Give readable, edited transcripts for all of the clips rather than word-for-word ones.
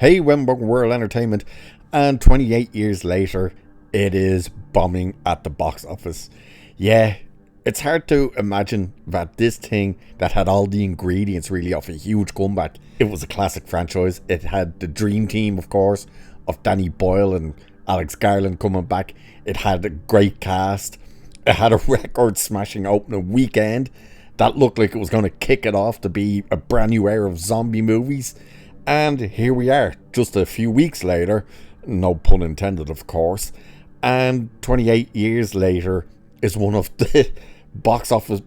Hey, Wemberg World Entertainment, and 28 years later, it is bombing at the box office. Yeah, it's hard to imagine that this thing that had all the ingredients really of a huge comeback. It was a classic franchise. It had the dream team, of course, of Danny Boyle and Alex Garland coming back. It had a great cast. It had a record-smashing opening weekend that looked like it was going to kick it off to be a brand new era of zombie movies. And here we are, just a few weeks later, no pun intended, of course, and 28 years later is one of the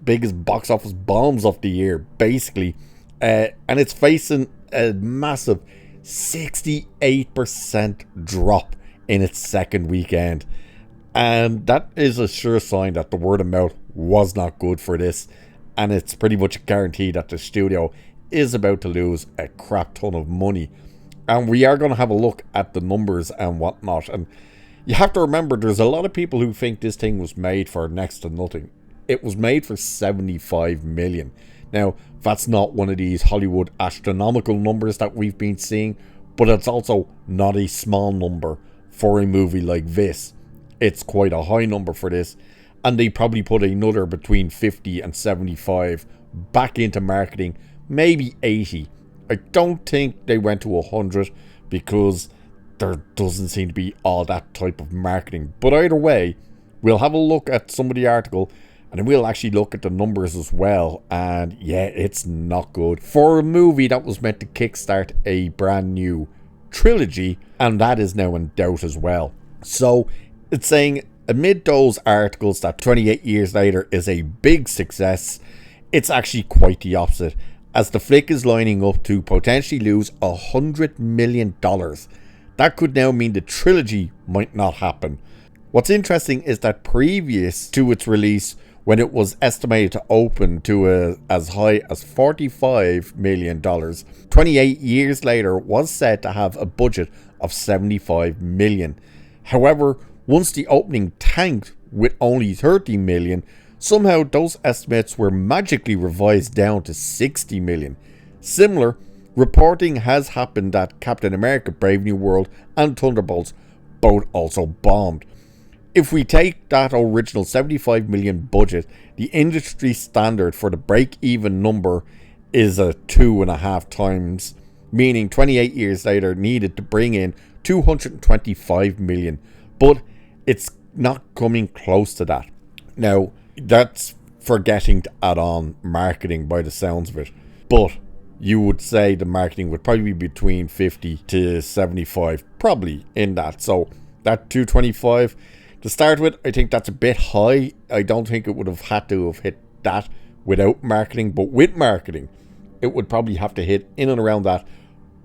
biggest box office bombs of the year, basically. And it's facing a massive 68% drop in its second weekend. And that is a sure sign that the word of mouth was not good for this. And it's pretty much a guarantee that the studio is about to lose a crap ton of money. And we are going to have a look at the numbers and whatnot. And you have to remember, there's a lot of people who think this thing was made for next to nothing. It was made for 75 million. Now, that's not one of these Hollywood astronomical numbers that we've been seeing, but it's also not a small number for a movie like this. It's quite a high number for this, and they probably put another between 50 and 75 back into marketing, maybe 80. I don't think they went to 100 because there doesn't seem to be all that type of marketing. But either way, we'll have a look at some of the article, and then we'll actually look at the numbers as well. And yeah, it's not good for a movie that was meant to kickstart a brand new trilogy, and that is now in doubt as well. So it's saying amid those articles that 28 years later is a big success, it's actually quite the opposite, as the flick is lining up to potentially lose $100 million. That could now mean the trilogy might not happen. What's interesting is that previous to its release, when it was estimated to open to as high as $45 million, 28 years later was said to have a budget of $75 million. However, once the opening tanked with only $30 million, somehow those estimates were magically revised down to $60 million. Similar reporting has happened that Captain America Brave New World and Thunderbolts both also bombed. If we take that original $75 million budget, the industry standard for the break-even number is a 2.5 times, meaning 28 years later needed to bring in $225 million. But it's not coming close to that. Now, that's forgetting to add on marketing by the sounds of it. But you would say the marketing would probably be between 50 to 75, probably in that. So that 225 to start with, I think that's a bit high. I don't think it would have had to have hit that without marketing. But with marketing, it would probably have to hit in and around that.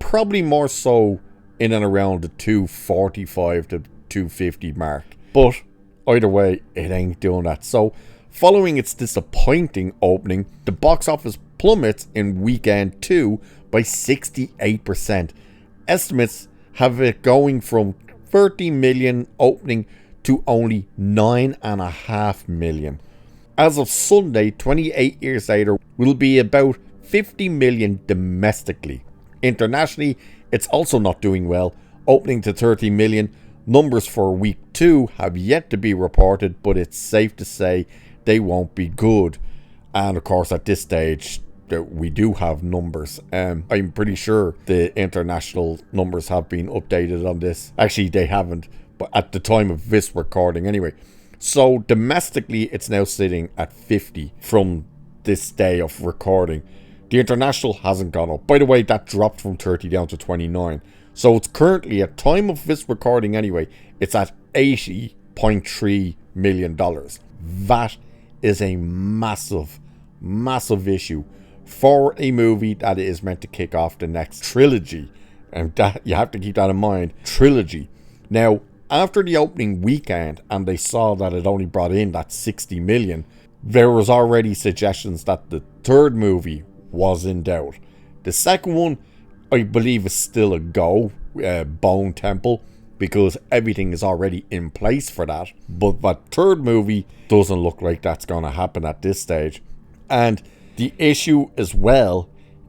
Probably more so in and around the 245 to 250 mark. But either way, it ain't doing that. So following its disappointing opening, the box office plummets in weekend 2 by 68%. Estimates have it going from 30 million opening to only 9.5 million. As of Sunday, 28 years later, will be about 50 million domestically. Internationally, it's also not doing well, opening to 30 million. Numbers for week 2 have yet to be reported, but it's safe to say they won't be good. And of course, at this stage, we do have numbers. I'm pretty sure the international numbers have been updated on this. Actually, they haven't, but at the time of this recording anyway. So domestically, it's now sitting at 50 from this day of recording. The international hasn't gone up. By the way, that dropped from 30 down to 29. So it's currently, at time of this recording anyway, it's at $80.3 million. That is a massive, massive issue for a movie that is meant to kick off the next trilogy. And that, you have to keep that in mind, trilogy. Now, after the opening weekend, and they saw that it only brought in that 60 million, there was already suggestions that the third movie was in doubt. The second one, I believe, is still a go, Bone Temple, because everything is already in place for that. But that third movie doesn't look like that's going to happen at this stage. And the issue as well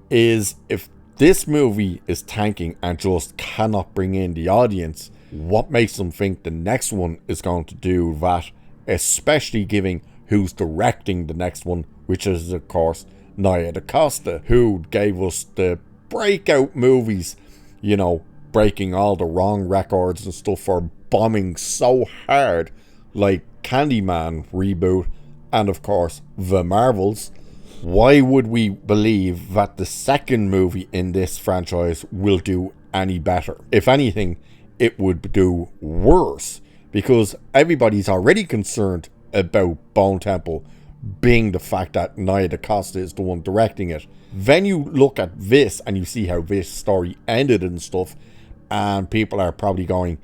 is if this movie is tanking and just cannot bring in the audience, what makes them think the next one is going to do that, especially given who's directing the next one, which is, of course, Nia DaCosta, who gave us the breakout movies, you know, breaking all the wrong records and stuff for bombing so hard, like Candyman reboot and, of course, The Marvels. Why would we believe that the second movie in this franchise will do any better? If anything, it would do worse, because everybody's already concerned about Bone Temple being the fact that Nia DaCosta is the one directing it. Then you look at this and you see how this story ended and stuff, and people are probably going,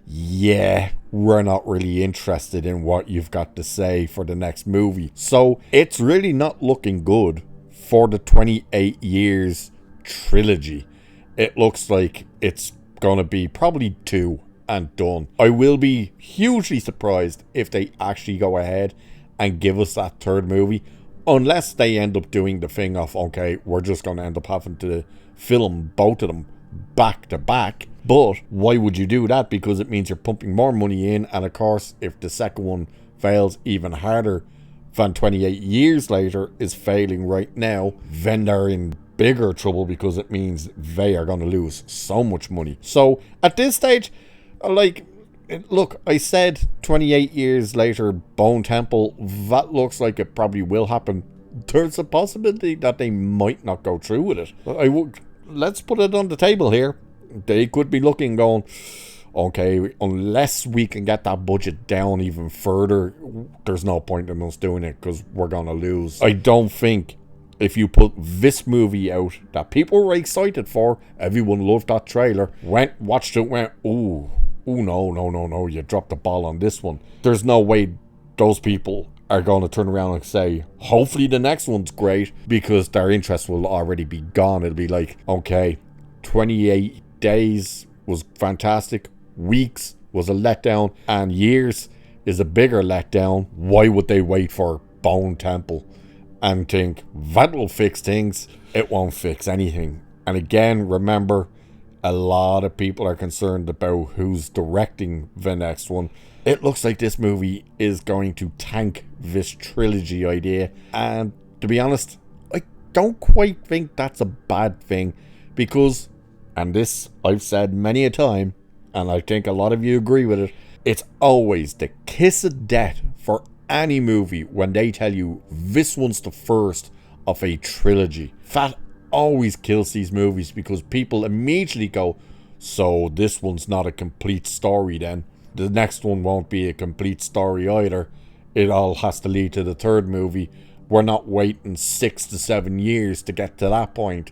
yeah, we're not really interested in what you've got to say for the next movie. So it's really not looking good for the 28 Years trilogy. It looks like it's gonna be probably 2 and done. I will be hugely surprised if they actually go ahead and give us that third movie, unless they end up doing the thing of, okay, we're just gonna end up having to film both of them back to back. But why would you do that? Because it means you're pumping more money in, and of course, if the second one fails even harder than 28 Years Later is failing right now, then they're in bigger trouble, because it means they are going to lose so much money. So at this stage, like, look, I said 28 Years Later, Bone Temple, that looks like it probably will happen. There's a possibility that they might not go through with it. Let's put it on the table here. They could be looking, going, okay, unless we can get that budget down even further, there's no point in us doing it, because we're going to lose. I don't think if you put this movie out that people were excited for, everyone loved that trailer, watched it, went, ooh, no, you dropped the ball on this one. There's no way those people are going to turn around and say, hopefully the next one's great, because their interest will already be gone. It'll be like, okay, 28 days was fantastic, weeks was a letdown, and years is a bigger letdown. Why would they wait for Bone Temple and think that'll fix things? It won't fix anything. And again, remember, a lot of people are concerned about who's directing the next one. It looks like this movie is going to tank this trilogy idea, and to be honest, I don't quite think that's a bad thing, because, and this I've said many a time, and I think a lot of you agree with it, it's always the kiss of death for any movie when they tell you this one's the first of a trilogy. That always kills these movies, because people immediately go, so this one's not a complete story then. The next one won't be a complete story either. It all has to lead to the third movie. We're not waiting 6 to 7 years to get to that point.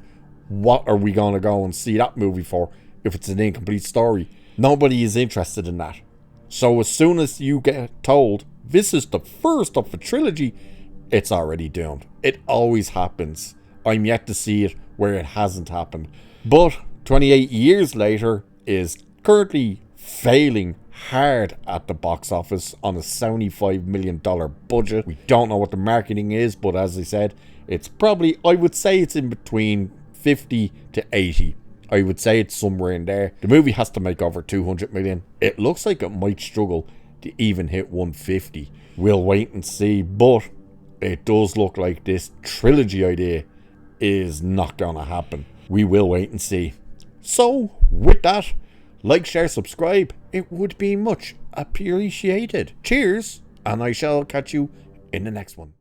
What are we going to go and see that movie for if it's an incomplete story? Nobody is interested in that. So as soon as you get told this is the first of a trilogy, it's already doomed. It always happens. I'm yet to see it where it hasn't happened. But 28 Years Later is currently failing hard at the box office on a $75 million budget. We don't know what the marketing is, but as I said, it's probably, I would say it's in between 50 to 80. I would say it's somewhere in there. The movie has to make over 200 million. It looks like it might struggle to even hit 150. We'll wait and see, but it does look like this trilogy idea is not gonna happen. We will wait and see. So with that, like, share, subscribe. It would be much appreciated. Cheers, and I shall catch you in the next one.